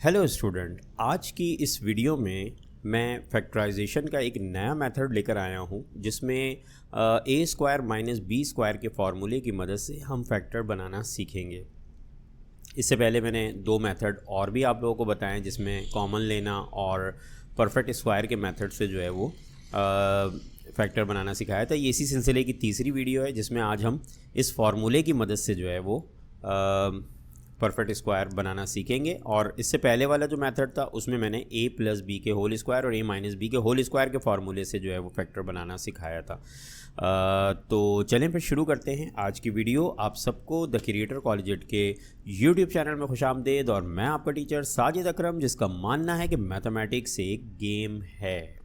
Hello student, आज की इस वीडियो में मैं फैक्टराइजेशन का एक नया मेथड लेकर आया हूं जिसमें ए स्क्वायर माइनस बी स्क्वायर के फार्मूले की मदद से हम फैक्टर बनाना सीखेंगे। इससे पहले मैंने दो मेथड और भी आप लोगों को बताए जिसमें कॉमन लेना और परफेक्ट स्क्वायर के मेथड से जो है वो फैक्टर बनाना सिखाया था। ये इसी सिलसिले की तीसरी वीडियो है जिसमें आज हम इस फार्मूले की मदद से जो है वो परफेक्ट स्क्वायर बनाना सीखेंगे। और इससे पहले वाला जो मेथड था उसमें मैंने a प्लस बी के होल स्क्वायर और a माइनस बी के होल स्क्वायर के फार्मूले से जो है वो फैक्टर बनाना सिखाया था। तो चलें फिर शुरू करते हैं आज की वीडियो। आप सबको द क्रिएटर कॉलेज के यूट्यूब चैनल में खुशामदीद और मैं आपका टीचर साजिद अकरम, जिसका मानना है कि मैथमेटिक्स एक गेम है।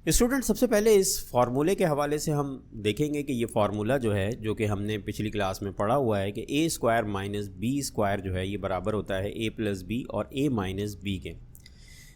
स्टूडेंट, सबसे पहले इस फार्मूले के हवाले से हम देखेंगे कि ये फार्मूला जो है, जो कि हमने पिछली क्लास में पढ़ा हुआ है कि ए स्क्वायर माइनस बी स्क्वायर जो है ये बराबर होता है ए प्लस बी और ए माइनस बी के।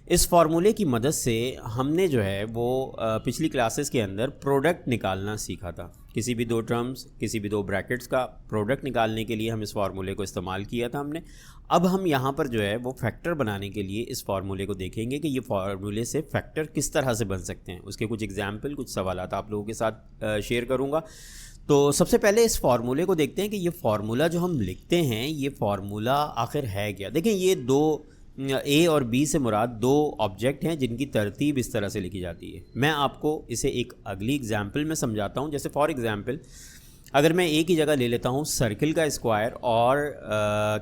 इस फार्मूले की मदद से हमने जो है वो पिछली क्लासेस के अंदर प्रोडक्ट निकालना सीखा था। किसी भी दो टर्म्स, किसी भी दो ब्रैकेट्स का प्रोडक्ट निकालने के लिए हम इस फार्मूले को इस्तेमाल किया था हमने। अब हम यहाँ पर जो है वो फैक्टर बनाने के लिए इस फार्मूले को देखेंगे कि ये फार्मूले से फैक्टर किस तरह से बन सकते हैं। उसके कुछ एग्जाम्पल, कुछ सवालात आप लोगों के साथ शेयर करूँगा। तो सबसे पहले इस फार्मूले को देखते हैं कि ये फार्मूला जो हम लिखते हैं ये फार्मूला आखिर है क्या। देखें, ये दो ए और बी से मुराद दो ऑब्जेक्ट हैं जिनकी तरतीब इस तरह से लिखी जाती है। मैं आपको इसे एक अगली एग्जाम्पल में समझाता हूँ। जैसे फॉर एग्जाम्पल, अगर मैं ए की जगह ले लेता हूँ सर्किल का स्क्वायर और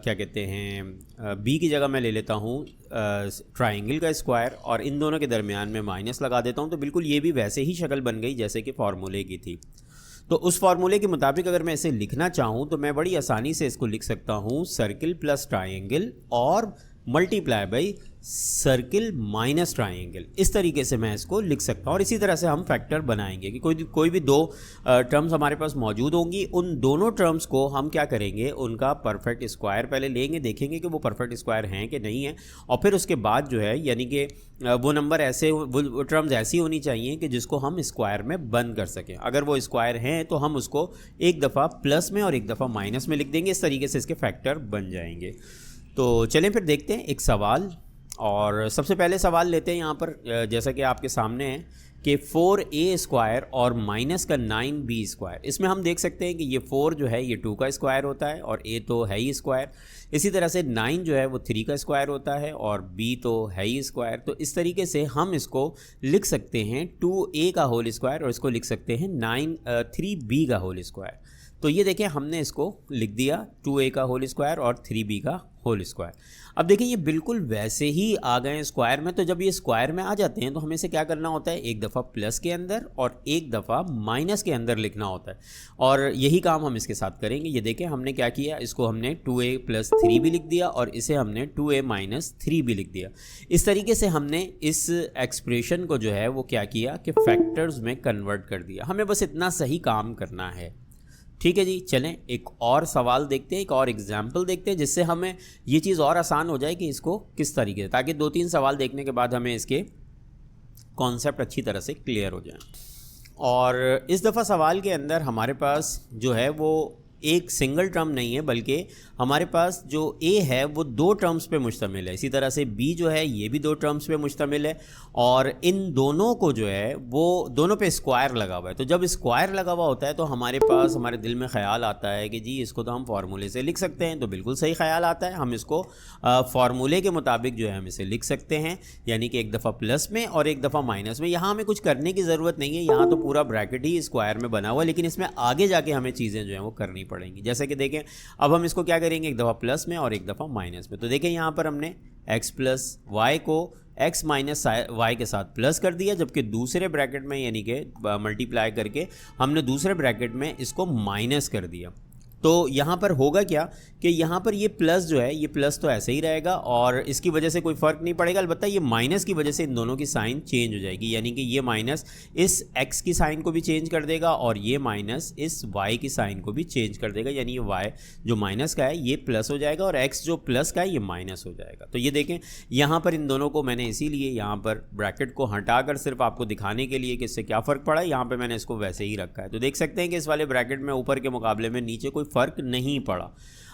क्या कहते हैं बी की जगह मैं ले लेता हूँ ट्राइंगल का स्क्वायर और इन दोनों के दरमियान में माइनस लगा देता हूँ, तो बिल्कुल ये भी वैसे ही शक्ल बन गई जैसे कि फार्मूले की थी। तो उस फार्मूले के मुताबिक अगर मैं इसे लिखना चाहूँ तो मैं बड़ी आसानी से इसको लिख सकता हूँ सर्किल प्लस ट्राइंगल और multiply by circle minus triangle. इस तरीके से मैं इसको लिख सकता हूँ और इसी तरह से हम फैक्टर बनाएंगे कि कोई भी दो टर्म्स हमारे पास मौजूद होंगी, उन दोनों टर्म्स को हम क्या करेंगे, उनका परफेक्ट स्क्वायर पहले लेंगे, देखेंगे कि वो परफेक्ट स्क्वायर हैं कि नहीं है, और फिर उसके बाद जो है यानी कि वो नंबर ऐसे, वो टर्म्स ऐसी होनी चाहिए कि जिसको हम स्क्वायर में बंद कर सकें। अगर वो स्क्वायर हैं तो हम उसको एक दफ़ा प्लस में और एक दफ़ा माइनस में लिख देंगे। इस तरीके से इसके फैक्टर बन जाएंगे। तो चलें फिर देखते हैं एक सवाल। और सबसे पहले सवाल लेते हैं यहाँ पर, जैसा कि आपके सामने है कि 4a स्क्वायर और माइनस का 9b स्क्वायर। इसमें हम देख सकते हैं कि ये 4 जो है ये 2 का स्क्वायर होता है और a तो है ही स्क्वायर। इसी तरह से 9 जो है वो 3 का स्क्वायर होता है और b तो है ही स्क्वायर। तो इस तरीके से हम इसको लिख सकते हैं 2a का होल स्क्वायर और इसको लिख सकते हैं 3b का होल स्क्वायर। तो ये देखें, हमने इसको लिख दिया 2a का होल स्क्वायर और 3b का होल स्क्वायर। अब देखें ये बिल्कुल वैसे ही आ गए स्क्वायर में। तो जब ये स्क्वायर में आ जाते हैं तो हमें इसे क्या करना होता है, एक दफ़ा प्लस के अंदर और एक दफ़ा माइनस के अंदर लिखना होता है, और यही काम हम इसके साथ करेंगे। ये देखें हमने क्या किया, इसको हमने 2a प्लस 3 भी लिख दिया और इसे हमने 2a माइनस 3 भी लिख दिया। इस तरीके से हमने इस एक्सप्रेशन को जो है वो क्या किया कि फैक्टर्स में कन्वर्ट कर दिया। हमें बस इतना सही काम करना है। ठीक है जी, चलें एक और सवाल देखते हैं, एक और एग्जाम्पल देखते हैं जिससे हमें ये चीज़ और आसान हो जाए कि इसको किस तरीके से, ताकि 2-3 सवाल देखने के बाद हमें इसके कॉन्सेप्ट अच्छी तरह से क्लियर हो जाए। और इस दफ़ा सवाल के अंदर हमारे पास जो है वो एक सिंगल टर्म नहीं है, बल्कि हमारे पास जो a है वो 2 टर्म्स पे मुश्तमिल है। इसी तरह से b जो है ये भी 2 टर्म्स पे मुश्तमिल है और इन दोनों को जो है वो दोनों पे स्क्वायर लगा हुआ है। तो जब स्क्वायर लगा हुआ होता है तो हमारे पास, हमारे दिल में ख्याल आता है कि जी इसको तो हम फार्मूले से लिख सकते हैं। तो बिल्कुल सही ख्याल आता है, हम इसको फार्मूले के मुताबिक जो है हम इसे लिख सकते हैं, यानी कि एक दफ़ा प्लस में और एक दफ़ा माइनस में। यहाँ हमें कुछ करने की ज़रूरत नहीं है, यहाँ तो पूरा ब्रैकेट ही स्क्वायर में बना हुआ है, लेकिन इसमें आगे जाके हमें चीज़ें जो हैं वो करनी पड़ेंगी। जैसे कि देखें, अब हम इसको क्या करेंगे, एक दफ़ा प्लस में और एक दफ़ा माइनस में। तो देखें यहाँ पर हमने x प्लस वाई को x माइनस वाई के साथ प्लस कर दिया, जबकि दूसरे ब्रैकेट में यानी कि मल्टीप्लाई करके हमने दूसरे ब्रैकेट में इसको माइनस कर दिया। तो यहाँ पर होगा क्या कि यहाँ पर ये प्लस जो है, ये प्लस तो ऐसे ही रहेगा और इसकी वजह से कोई फ़र्क नहीं पड़ेगा, अलबत्ता ये माइनस की वजह से इन दोनों की साइन चेंज हो जाएगी, यानी कि ये माइनस इस x की साइन को भी चेंज कर देगा और ये माइनस इस y की साइन को भी चेंज कर देगा, यानी ये y जो माइनस का है ये प्लस हो जाएगा और x जो प्लस का है ये माइनस हो जाएगा। तो ये देखें यहाँ पर इन दोनों को मैंने इसीलिए यहाँ पर ब्रैकेट को हटाकर सिर्फ आपको दिखाने के लिए कि इससे क्या फ़र्क पड़ा है, यहाँ पर मैंने इसको वैसे ही रखा है। तो देख सकते हैं कि इस वाले ब्रैकेट में ऊपर के मुकाबले में नीचे कोई फ़र्क नहीं पड़ा।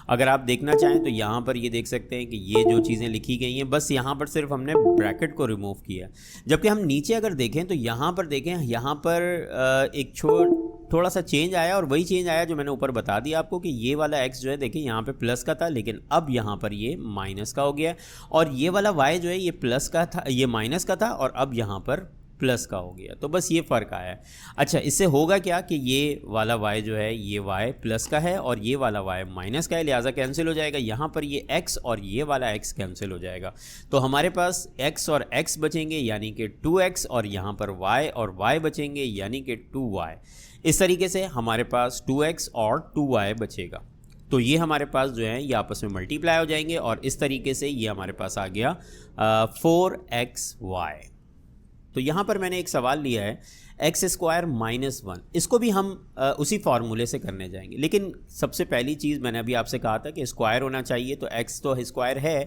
अगर आप देखना चाहें तो यहाँ पर ये देख सकते हैं कि ये जो चीज़ें लिखी गई हैं बस यहाँ पर सिर्फ हमने ब्रैकेट को रिमूव किया, जबकि हम नीचे अगर देखें तो यहाँ पर देखें, यहाँ पर एक थोड़ा सा चेंज आया और वही चेंज आया जो मैंने ऊपर बता दिया आपको कि ये वाला x जो है देखिए यहाँ पे प्लस का था लेकिन अब यहाँ पर ये माइनस का हो गया, और ये वाला y जो है ये प्लस का था, ये माइनस का था और अब यहाँ पर प्लस का हो गया। तो बस ये फ़र्क आया है। अच्छा, इससे होगा क्या कि ये वाला y जो है ये y प्लस का है और ये वाला y माइनस का है, लिहाजा कैंसिल हो जाएगा। यहाँ पर ये x और ये वाला x कैंसिल हो जाएगा, तो हमारे पास x और x बचेंगे यानी कि 2x, और यहाँ पर y और y बचेंगे यानी कि 2y। इस तरीके से हमारे पास 2x और 2y बचेगा। तो ये हमारे पास जो है ये आपस में मल्टीप्लाई हो जाएंगे और इस तरीके से ये हमारे पास आ गया 4xy। तो यहाँ पर मैंने एक सवाल लिया है x² माइनस 1, इसको भी हम उसी फार्मूले से करने जाएंगे, लेकिन सबसे पहली चीज़ मैंने अभी आपसे कहा था कि स्क्वायर होना चाहिए, तो x तो स्क्वायर है,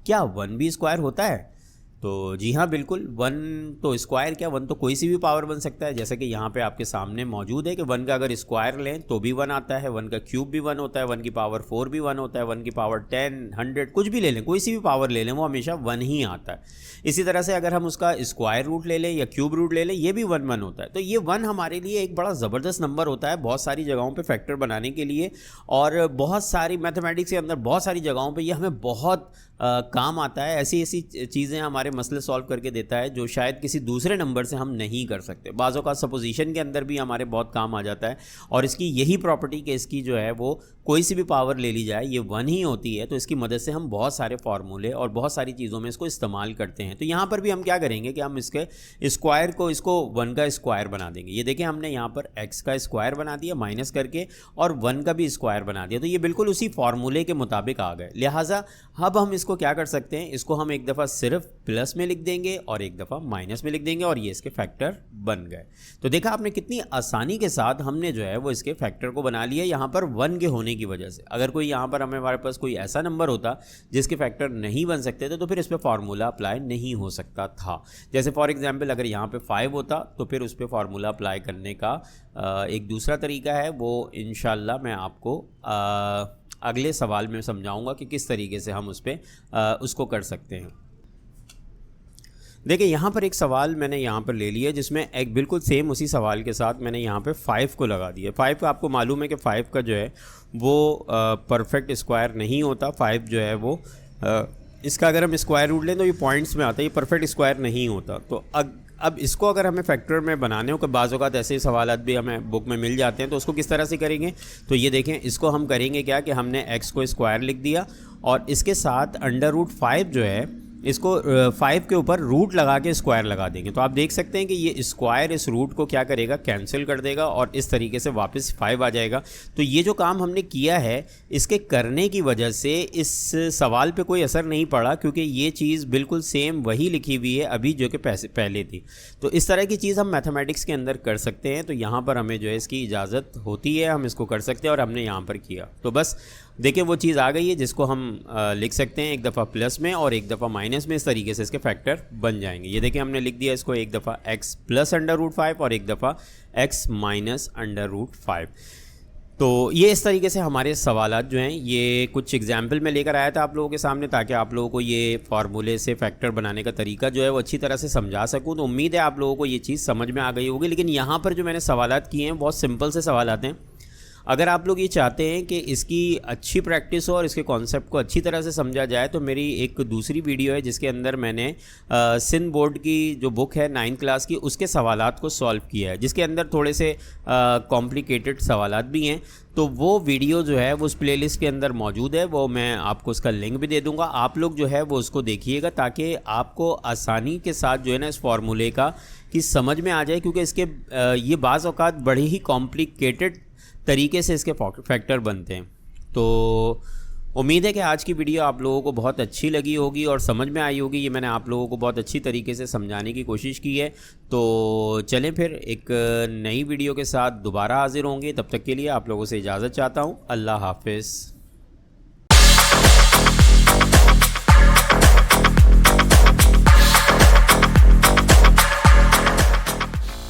क्या 1 भी स्क्वायर होता है? तो जी हाँ बिल्कुल, 1 तो स्क्वायर क्या, 1 तो कोई सी भी पावर बन सकता है, जैसे कि यहाँ पे आपके सामने मौजूद है कि 1 का अगर स्क्वायर लें तो भी 1 आता है, 1 का क्यूब भी 1 होता है, 1 की पावर 4 भी 1 होता है, 1 की पावर 10, 100 कुछ भी ले लें, कोई सी भी पावर ले लें वो हमेशा 1 ही आता है। इसी तरह से अगर हम उसका स्क्वायर रूट ले लें या क्यूब रूट ले लें ये भी 1 1 होता है। तो ये 1 हमारे लिए एक बड़ा ज़बरदस्त नंबर होता है बहुत सारी जगहों पर फैक्टर बनाने के लिए, और बहुत सारी मैथमेटिक्स के अंदर बहुत सारी जगहों पर यह हमें बहुत काम आता है। ऐसी ऐसी चीज़ें हमारे मसले सॉल्व करके देता है जो शायद किसी दूसरे नंबर से हम नहीं कर सकते। बाज़ों का सपोजिशन के अंदर भी हमारे बहुत काम आ जाता है, और इसकी यही प्रॉपर्टी कि इसकी जो है वो कोई सी भी पावर ले ली जाए ये 1 ही होती है, तो इसकी मदद से हम बहुत सारे फार्मूले और बहुत सारी चीज़ों में इसको इस्तेमाल करते हैं। तो यहाँ पर भी हम क्या करेंगे कि हम इसके स्क्वायर को इसको 1 का स्क्वायर बना देंगे। ये देखें हमने यहाँ पर x का स्क्वायर बना दिया माइनस करके और 1 का भी स्क्वायर बना दिया, तो ये बिल्कुल उसी फार्मूले के मुताबिक आ गए। लिहाजा अब हम इसको क्या कर सकते हैं, इसको हम एक दफ़ा सिर्फ प्लस में लिख देंगे और एक दफ़ा माइनस में लिख देंगे और ये इसके फैक्टर बन गए। तो देखा आपने कितनी आसानी के साथ हमने जो है वो इसके फैक्टर को बना लिया यहाँ पर 1 के होने की वजह से। अगर कोई यहाँ पर हमारे पास कोई ऐसा नंबर होता जिसके फैक्टर नहीं बन सकते थे तो फिर इस पर फार्मूला अप्लाई नहीं हो सकता था। जैसे फॉर एग्जांपल अगर यहाँ पे 5 होता तो फिर उस पर फार्मूला अप्लाई करने का एक दूसरा तरीका है, वो इंशाल्लाह मैं आपको अगले सवाल में समझाऊंगा कि किस तरीके से हम उस पर उसको कर सकते हैं। देखिए यहाँ पर एक सवाल मैंने यहाँ पर ले लिया जिसमें एक बिल्कुल सेम उसी सवाल के साथ मैंने यहाँ पे 5 को लगा दिया। 5 का आपको मालूम है कि 5 का जो है वो परफेक्ट स्क्वायर नहीं होता। 5 जो है वो इसका अगर हम स्क्वायर रूट लें तो ये पॉइंट्स में आता है, ये परफेक्ट स्क्वायर नहीं होता। तो अब इसको अगर हमें फैक्टर में बनाने हो, बाज़ औक़ात ऐसे ही सवालात भी हमें बुक में मिल जाते हैं, तो उसको किस तरह से करेंगे, तो ये देखें इसको हम करेंगे क्या कि हमने x को स्क्वायर लिख दिया और इसके साथ √5 जो है इसको 5 के ऊपर रूट लगा के स्क्वायर लगा देंगे। तो आप देख सकते हैं कि ये स्क्वायर इस रूट को क्या करेगा, कैंसिल कर देगा और इस तरीके से वापस 5 आ जाएगा। तो ये जो काम हमने किया है इसके करने की वजह से इस सवाल पे कोई असर नहीं पड़ा, क्योंकि ये चीज़ बिल्कुल सेम वही लिखी हुई है अभी जो कि पहले थी। तो इस तरह की चीज़ हम मैथमेटिक्स के अंदर कर सकते हैं। तो यहाँ पर हमें जो है इसकी इजाज़त होती है, हम इसको कर सकते हैं और हमने यहाँ पर किया। तो बस देखिए वो चीज़ आ गई है जिसको हम लिख सकते हैं एक दफ़ा प्लस में और एक दफ़ा माइनस में, इस तरीके से इसके फैक्टर बन जाएंगे। ये देखिए हमने लिख दिया इसको एक दफ़ा x प्लस √5 और एक दफ़ा x माइनस √5। तो ये इस तरीके से हमारे सवालात जो हैं ये कुछ एग्जाम्पल में लेकर आया था आप लोगों के सामने, ताकि आप लोगों को ये फार्मूले से फैक्टर बनाने का तरीका जो है वो अच्छी तरह से समझा सकूं। तो उम्मीद है आप लोगों को ये चीज़ समझ में आ गई होगी। लेकिन यहाँ पर जो मैंने सवालात किए हैं बहुत सिंपल से सवालात हैं। अगर आप लोग ये चाहते हैं कि इसकी अच्छी प्रैक्टिस हो और इसके कॉन्सेप्ट को अच्छी तरह से समझा जाए, तो मेरी एक दूसरी वीडियो है जिसके अंदर मैंने सिंध बोर्ड की जो बुक है 9th क्लास की उसके सवालात को सॉल्व किया है, जिसके अंदर थोड़े से कॉम्प्लिकेटेड सवालात भी हैं। तो वो वीडियो जो है वो उस प्लेलिस्ट के अंदर मौजूद है, वो मैं आपको उसका लिंक भी दे दूंगा। आप लोग जो है वो उसको देखिएगा ताकि आपको आसानी के साथ जो है ना इस फार्मूले का की समझ में आ जाए, क्योंकि इसके ये बाज़ औक़ात बड़े ही कॉम्प्लिकेटेड तरीके से इसके फैक्टर बनते हैं। तो उम्मीद है कि आज की वीडियो आप लोगों को बहुत अच्छी लगी होगी और समझ में आई होगी। ये मैंने आप लोगों को बहुत अच्छी तरीके से समझाने की कोशिश की है। तो चलें फिर एक नई वीडियो के साथ दोबारा हाजिर होंगे। तब तक के लिए आप लोगों से इजाज़त चाहता हूँ। अल्लाह हाफ़िज़।